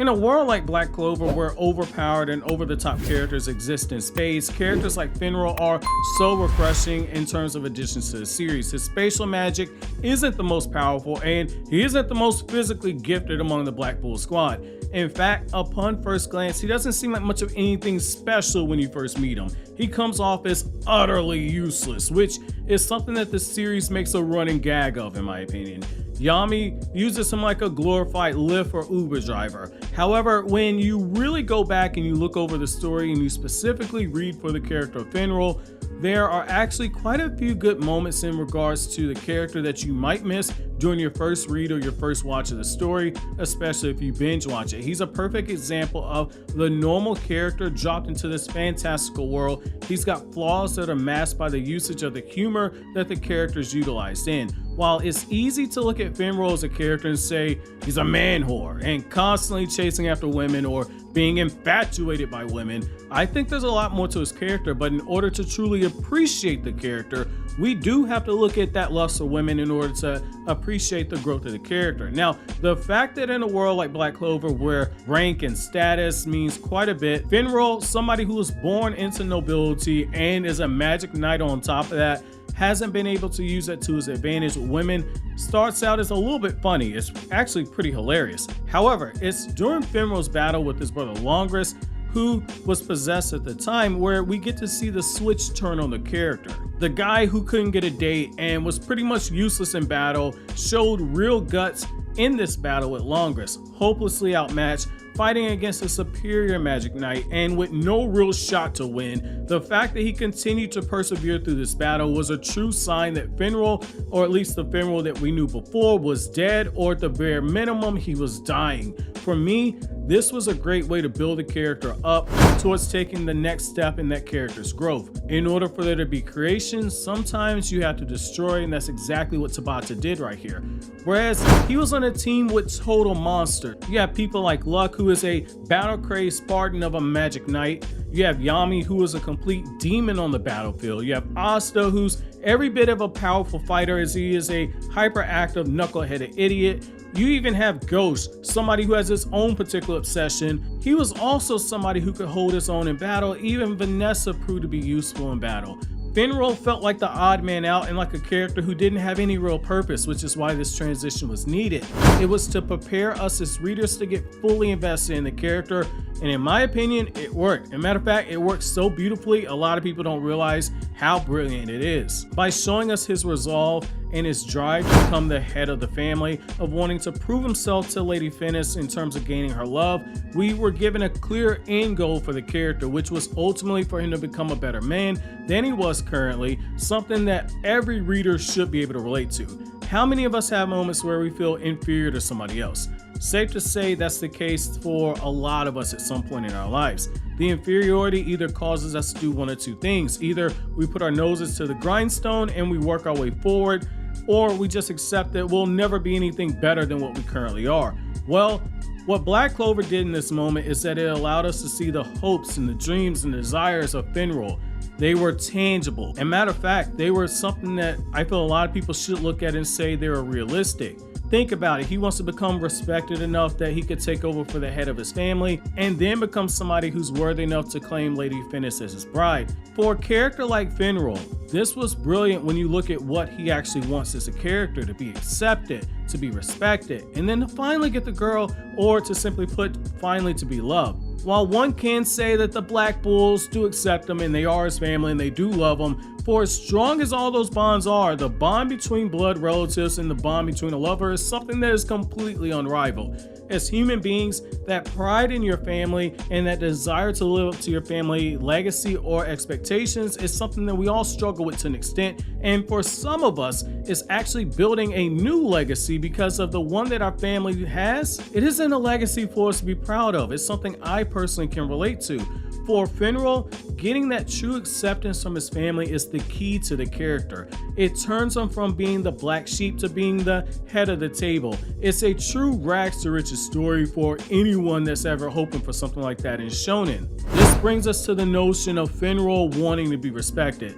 In a world like Black Clover, where overpowered and over-the-top characters exist in spades, characters like Finral are so refreshing in terms of additions to the series. His spatial magic isn't the most powerful, and he isn't the most physically gifted among the Black Bull squad. In fact, upon first glance, he doesn't seem like much of anything special when you first meet him. He comes off as utterly useless, which is something that the series makes a running gag of, in my opinion. Yami uses him like a glorified Lyft or Uber driver. However, when you really go back and you look over the story and you specifically read for the character of Finral, there are actually quite a few good moments in regards to the character that you might miss during your first read or your first watch of the story, especially if you binge watch it. He's a perfect example of the normal character dropped into this fantastical world. He's got flaws that are masked by the usage of the humor that the character's utilized in. While it's easy to look at Finral as a character and say he's a man whore and constantly chasing after women or being infatuated by women, I think there's a lot more to his character, but in order to truly appreciate the character, we do have to look at that lust for women in order to appreciate the growth of the character. Now, the fact that in a world like Black Clover, where rank and status means quite a bit, Finral, somebody who was born into nobility and is a magic knight on top of that, hasn't been able to use that to his advantage with women, starts out as a little bit funny. It's actually pretty hilarious. However, it's during Finral's battle with his brother Longris, who was possessed at the time, where we get to see the switch turn on the character. The guy who couldn't get a date and was pretty much useless in battle showed real guts in this battle with Longris, hopelessly outmatched, fighting against a superior magic knight and with no real shot to win. The fact that he continued to persevere through this battle was a true sign that Finral, or at least the Finral that we knew before, was dead, or at the bare minimum he was dying. For me, this was a great way to build a character up towards taking the next step in that character's growth. In order for there to be creation, sometimes you have to destroy, and that's exactly what Tabata did right here. Whereas he was on a team with total monsters. You have people like Luck, who is a battle-crazed Spartan of a magic knight. You have Yami, who is a complete demon on the battlefield. You have Asta, who's every bit of a powerful fighter as he is a hyperactive, knuckleheaded idiot. You even have Ghost, somebody who has his own particular obsession. He was also somebody who could hold his own in battle. Even Vanessa proved to be useful in battle. Finral felt like the odd man out and like a character who didn't have any real purpose, which is why this transition was needed. It was to prepare us as readers to get fully invested in the character, and in my opinion, it worked. As a matter of fact, it worked so beautifully, a lot of people don't realize how brilliant it is. By showing us his resolve and his drive to become the head of the family, of wanting to prove himself to Lady Finnis in terms of gaining her love, we were given a clear end goal for the character, which was ultimately for him to become a better man than he was currently, something that every reader should be able to relate to. How many of us have moments where we feel inferior to somebody else? Safe to say that's the case for a lot of us at some point in our lives. The inferiority either causes us to do one of two things. Either we put our noses to the grindstone and we work our way forward, or we just accept that we'll never be anything better than what we currently are. Well, what Black Clover did in this moment is that it allowed us to see the hopes and the dreams and desires of Finral. They were tangible. And matter of fact, they were something that I feel a lot of people should look at and say they were realistic. Think about it. He wants to become respected enough that he could take over for the head of his family and then become somebody who's worthy enough to claim Lady Finnis as his bride. For a character like Finral, this was brilliant when you look at what he actually wants as a character: to be accepted, to be respected, and then to finally get the girl, or to simply put, finally to be loved. While one can say that the Black Bulls do accept him and they are his family and they do love him, for as strong as all those bonds are, the bond between blood relatives and the bond between a lover is something that is completely unrivaled. As human beings, that pride in your family and that desire to live up to your family legacy or expectations is something that we all struggle with to an extent, and for some of us, it's actually building a new legacy because of the one that our family has. It isn't a legacy for us to be proud of. It's something I personally can relate to. For Finral, getting that true acceptance from his family is the key to the character. It turns him from being the black sheep to being the head of the table. It's a true rags to riches story for anyone that's ever hoping for something like that in shonen. This brings us to the notion of Finral wanting to be respected.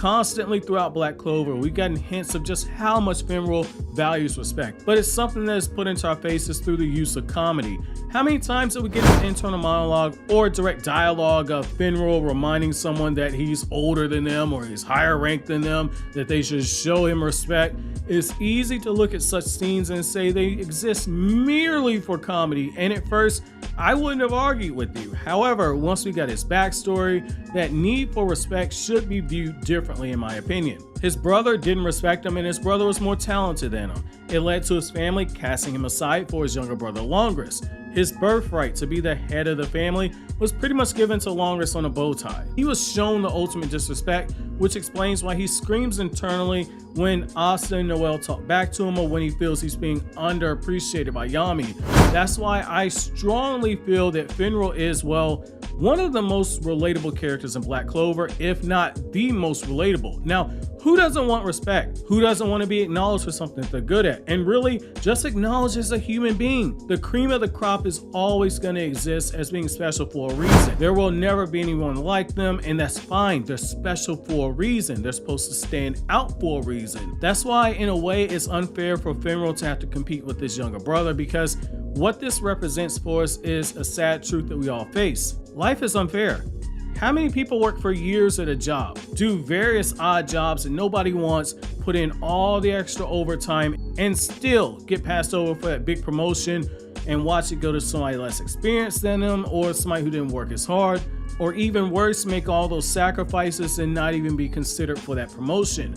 Constantly throughout Black Clover, we've gotten hints of just how much Finral values respect, but it's something that is put into our faces through the use of comedy. How many times do we get an internal monologue or direct dialogue of Finral reminding someone that he's older than them or he's higher ranked than them, that they should show him respect? It's easy to look at such scenes and say they exist merely for comedy, and at first, I wouldn't have argued with you. However, once we got his backstory, that need for respect should be viewed differently in my opinion. His brother didn't respect him, and his brother was more talented than him. It led to his family casting him aside for his younger brother Longris. His birthright to be the head of the family was pretty much given to Longris on a bow tie. He was shown the ultimate disrespect, which explains why he screams internally when Asta and Noelle talk back to him or when he feels he's being underappreciated by Yami. That's why I strongly feel that Finral is, well, one of the most relatable characters in Black Clover, if not the most relatable. Now, who doesn't want respect? Who doesn't want to be acknowledged for something they're good at? And really, just acknowledged as a human being. The cream of the crop is always going to exist as being special for a reason. There will never be anyone like them, and that's fine. They're special for a reason. They're supposed to stand out for a reason. That's why, in a way, it's unfair for Finral to have to compete with his younger brother, because what this represents for us is a sad truth that we all face. Life is unfair. How many people work for years at a job, do various odd jobs that nobody wants, put in all the extra overtime, and still get passed over for that big promotion and watch it go to somebody less experienced than them or somebody who didn't work as hard, or even worse, make all those sacrifices and not even be considered for that promotion?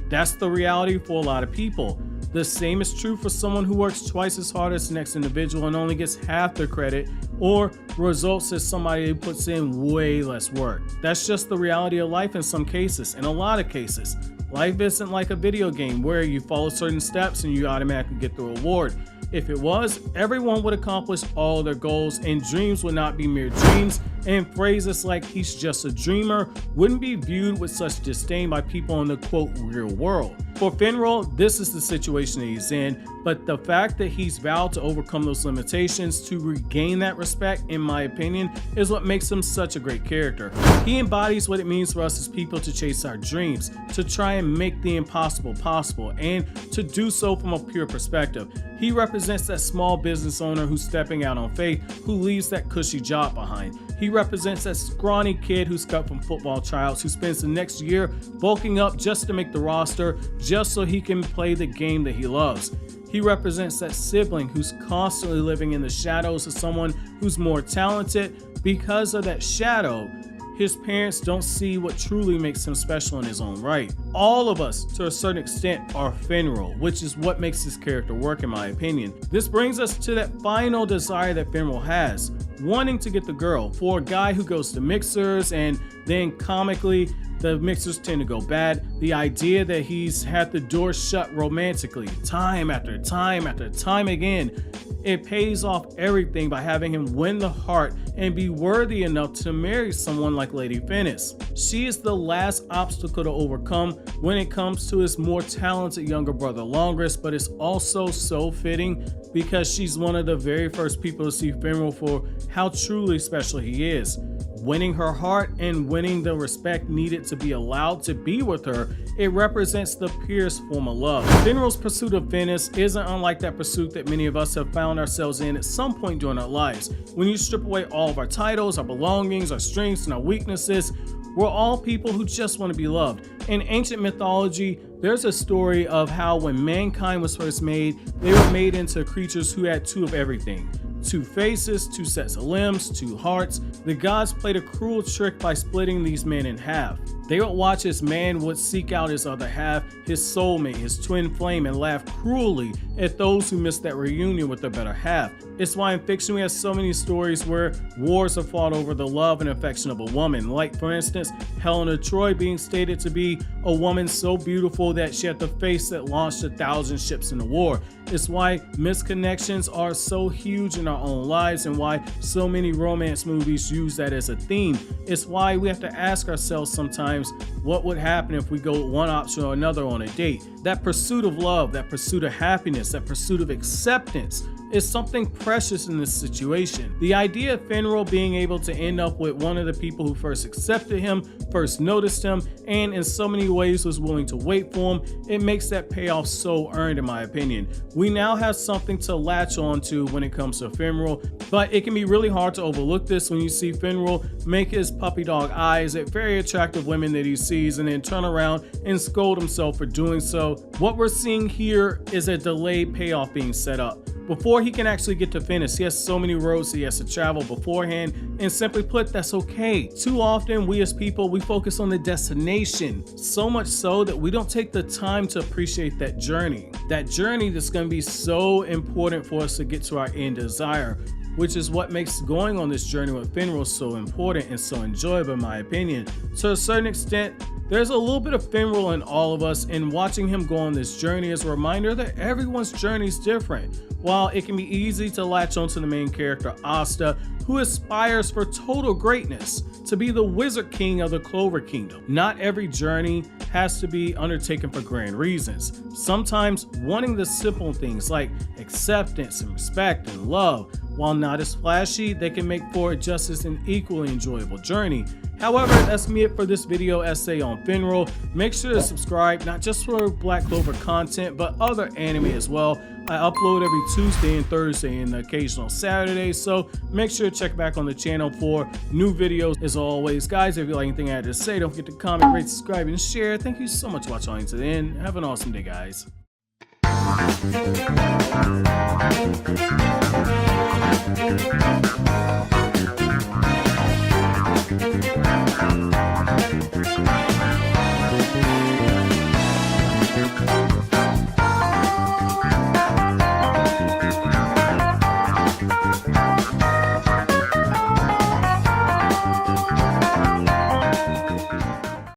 That's the reality for a lot of people. The same is true for someone who works twice as hard as the next individual and only gets half their credit, or results as somebody who puts in way less work. That's just the reality of life in some cases. In a lot of cases, life isn't like a video game where you follow certain steps and you automatically get the reward. If it was, everyone would accomplish all their goals and dreams would not be mere dreams, and phrases like "he's just a dreamer" wouldn't be viewed with such disdain by people in the quote real world. For Finral, this is the situation that he's in, but the fact that he's vowed to overcome those limitations to regain that respect, in my opinion, is what makes him such a great character. He embodies what it means for us as people to chase our dreams, to try and make the impossible possible, and to do so from a pure perspective. He represents that small business owner who's stepping out on faith, who leaves that cushy job behind. He represents that scrawny kid who's cut from football tryouts, who spends the next year bulking up just to make the roster, just so he can play the game that he loves. He represents that sibling who's constantly living in the shadows of someone who's more talented. Because of that shadow, his parents don't see what truly makes him special in his own right. All of us, to a certain extent, are Finral, which is what makes this character work in my opinion. This brings us to that final desire that Finral has, wanting to get the girl. For a guy who goes to mixers and then comically the mixers tend to go bad, the idea that he's had the door shut romantically time after time after time again, it pays off everything by having him win the heart and be worthy enough to marry someone like Lady Finnis. She is the last obstacle to overcome when it comes to his more talented younger brother Longris, but it's also so fitting because she's one of the very first people to see Finral for how truly special he is. Winning her heart and winning the respect needed to be allowed to be with her, it represents the purest form of love. Finral's pursuit of Finnis isn't unlike that pursuit that many of us have found ourselves in at some point during our lives. When you strip away all of our titles, our belongings, our strengths, and our weaknesses, we're all people who just want to be loved. In ancient mythology, there's a story of how when mankind was first made, they were made into creatures who had two of everything. 2 faces, 2 sets of limbs, 2 hearts. The gods played a cruel trick by splitting these men in half. They would watch as man would seek out his other half, his soulmate, his twin flame, and laugh cruelly at those who missed that reunion with their better half. It's why in fiction we have so many stories where wars are fought over the love and affection of a woman. Like for instance, Helen of Troy being stated to be a woman so beautiful that she had the face that launched 1,000 ships in the war. It's why misconnections are so huge in our own lives and why so many romance movies use that as a theme. It's why we have to ask ourselves sometimes, what would happen if we go one option or another on a date? That pursuit of love, that pursuit of happiness, that pursuit of acceptance is something precious in this situation. The idea of Finral being able to end up with one of the people who first accepted him, first noticed him, and in so many ways was willing to wait for him, it makes that payoff so earned in my opinion. We now have something to latch on to when it comes to Finral, but it can be really hard to overlook this when you see Finral make his puppy dog eyes at very attractive women that he sees and then turn around and scold himself for doing so. What we're seeing here is a delayed payoff being set up. Before he can actually get to finish, he has so many roads he has to travel beforehand, and simply put, that's okay. Too often, we as people, we focus on the destination, so much so that we don't take the time to appreciate that journey. That journey that's going to be so important for us to get to our end desire, which is what makes going on this journey with Finral so important and so enjoyable in my opinion. To a certain extent, there's a little bit of Finral in all of us, and watching him go on this journey is a reminder that everyone's journey is different. While it can be easy to latch onto the main character Asta, who aspires for total greatness, to be the Wizard King of the Clover Kingdom. Not every journey has to be undertaken for grand reasons. Sometimes wanting the simple things like acceptance and respect and love, while not as flashy, they can make for just as an equally enjoyable journey. However, that's me for this video essay on Finral. Make sure to subscribe, not just for Black Clover content, but other anime as well. I upload every Tuesday and Thursday and the occasional Saturday, so make sure to check back on the channel for new videos. As always, guys, if you like anything I had to say, don't forget to comment, rate, subscribe, and share. Thank you so much for watching to the end. Have an awesome day, guys.